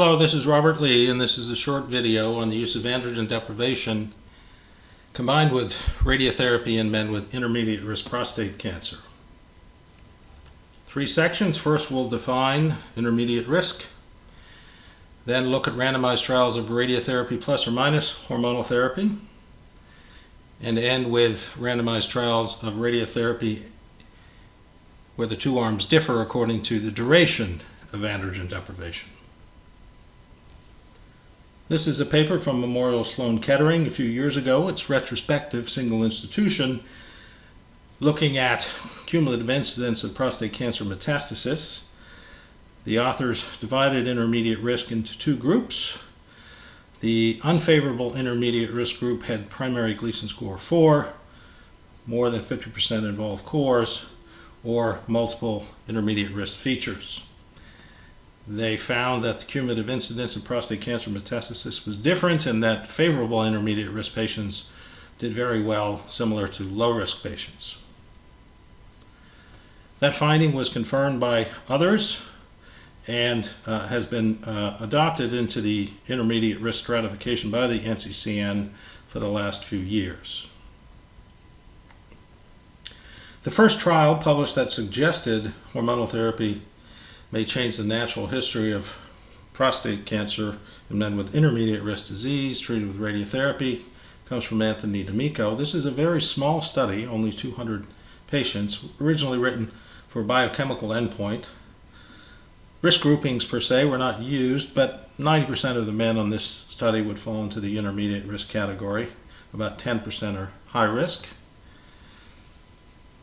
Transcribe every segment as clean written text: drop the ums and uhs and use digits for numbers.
Hello, this is Robert Lee, and this is a short video on the use of androgen deprivation combined with radiotherapy in men with intermediate risk prostate cancer. 3 sections. First, we'll define intermediate risk, then look at randomized trials of radiotherapy plus or minus hormonal therapy, and end with randomized trials of radiotherapy where the two arms differ according to the duration of androgen deprivation. This is a paper from Memorial Sloan Kettering a few years ago. It's retrospective, single institution, looking at cumulative incidence of prostate cancer metastasis. The authors divided intermediate risk into 2 groups. The unfavorable intermediate risk group had primary Gleason score 4, more than 50% involved cores, or multiple intermediate risk features. They found that the cumulative incidence of prostate cancer metastasis was different and that favorable intermediate risk patients did very well, similar to low risk patients. That finding was confirmed by others and has been adopted into the intermediate risk stratification by the NCCN for the last few years. The first trial published that suggested hormonal therapy may change the natural history of prostate cancer in men with intermediate risk disease treated with radiotherapy comes from Anthony D'Amico. This is a very small study, only 200 patients, originally written for a biochemical endpoint. Risk groupings per se were not used, but 90% of the men on this study would fall into the intermediate risk category. About 10% are high risk.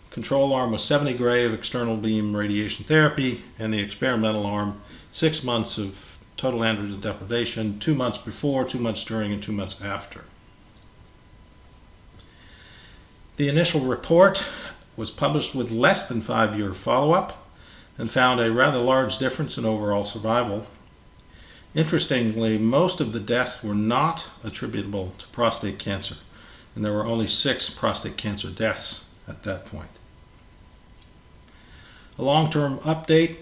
Control arm was 70 gray of external beam radiation therapy, and the experimental arm 6 months of total androgen deprivation, 2 months before, 2 months during, and 2 months after. The initial report was published with less than 5-year follow-up and found a rather large difference in overall survival. Interestingly, most of the deaths were not attributable to prostate cancer, and there were only 6 prostate cancer deaths at that point. A long-term update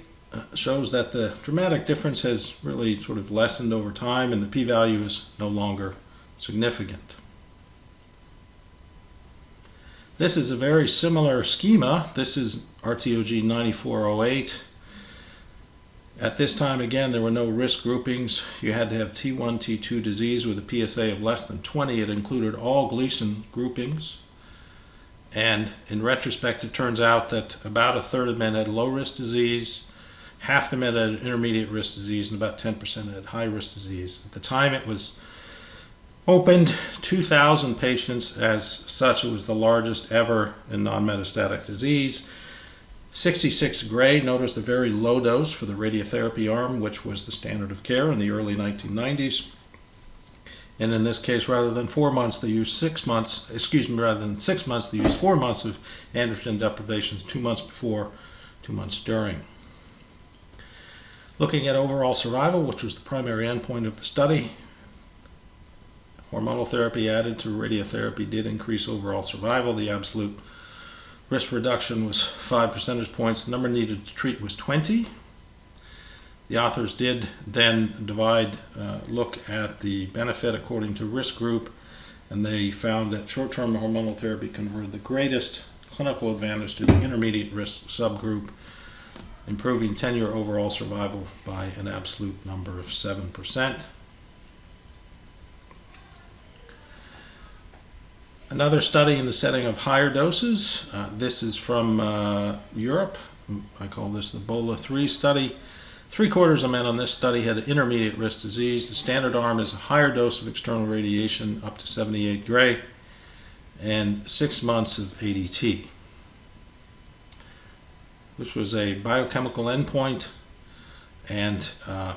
shows that the dramatic difference has really sort of lessened over time and the p-value is no longer significant. This is a very similar schema. This is RTOG 9408. At this time, again, there were no risk groupings. You had to have T1, T2 disease with a PSA of less than 20. It included all Gleason groupings. And in retrospect, it turns out that about 1/3 of men had low-risk disease, half the men had intermediate risk disease, and about 10% had high-risk disease. At the time it was opened, 2,000 patients. As such, it was the largest ever in non-metastatic disease. 66 gray, noticed a very low dose for the radiotherapy arm, which was the standard of care in the early 1990s. And in this case, rather than 4 months, they used 6 months, rather than 6 months, they used 4 months of androgen deprivation, 2 months before, 2 months during. Looking at overall survival, which was the primary endpoint of the study, hormonal therapy added to radiotherapy did increase overall survival. The absolute risk reduction was 5 percentage points. The number needed to treat was 20. The authors did then look at the benefit according to risk group, and they found that short-term hormonal therapy conferred the greatest clinical advantage to the intermediate risk subgroup, improving 10-year overall survival by an absolute number of 7%. Another study in the setting of higher doses. This is from Europe. I call this the BOLA-3 study. 3/4 of men on this study had intermediate risk disease. The standard arm is a higher dose of external radiation, up to 78 gray, and 6 months of ADT. This was a biochemical endpoint, and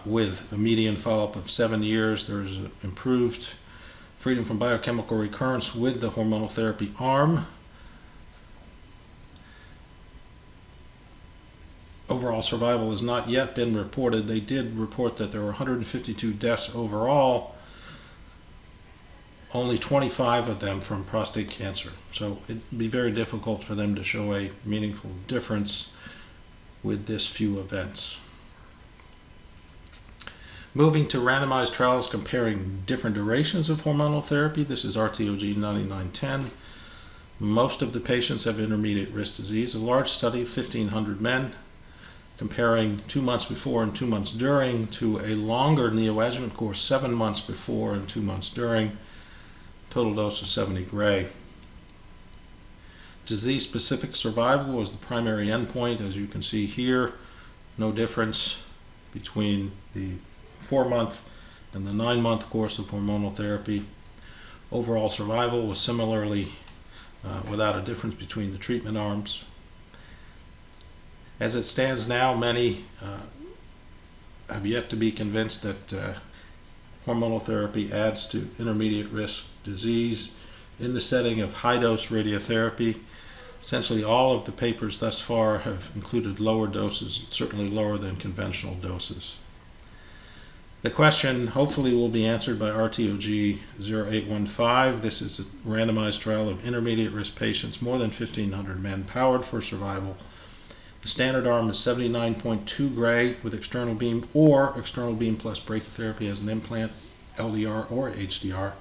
with a median follow-up of 7 years, there is an improved freedom from biochemical recurrence with the hormonal therapy arm. Overall survival has not yet been reported. They did report that there were 152 deaths overall, only 25 of them from prostate cancer. So it'd be very difficult for them to show a meaningful difference with this few events. Moving to randomized trials comparing different durations of hormonal therapy. This is RTOG 9910. Most of the patients have intermediate risk disease. A large study of 1,500 men comparing 2 months before and 2 months during to a longer neoadjuvant course, 7 months before and 2 months during. Total dose of 70 gray. Disease-specific survival was the primary endpoint. As you can see here, no difference between the 4-month and the 9-month course of hormonal therapy. Overall survival was similarly without a difference between the treatment arms. As it stands now, many have yet to be convinced that hormonal therapy adds to intermediate risk disease in the setting of high-dose radiotherapy. Essentially all of the papers thus far have included lower doses, certainly lower than conventional doses. The question hopefully will be answered by RTOG 0815. This is a randomized trial of intermediate risk patients, more than 1,500 men, powered for survival. The standard arm is 79.2 gray with external beam or external beam plus brachytherapy as an implant, LDR or HDR,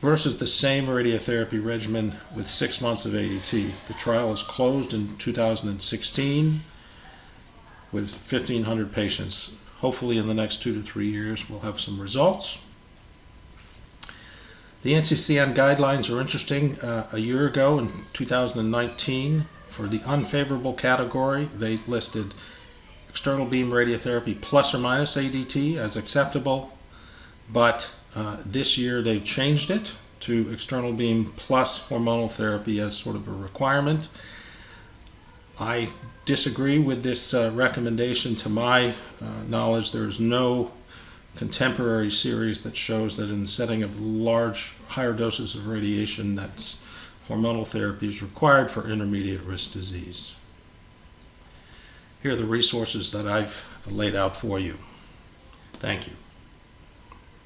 versus the same radiotherapy regimen with 6 months of ADT. The trial is closed in 2016 with 1,500 patients. Hopefully in the next 2 to 3 years we'll have some results. The NCCN guidelines are interesting. A year ago in 2019, for the unfavorable category, they listed external beam radiotherapy plus or minus ADT as acceptable, but this year they've changed it to external beam plus hormonal therapy as sort of a requirement. I disagree with this recommendation. To my knowledge, there is no contemporary series that shows that in the setting of large, higher doses of radiation, that's hormonal therapy is required for intermediate risk disease. Here are the resources that I've laid out for you. Thank you.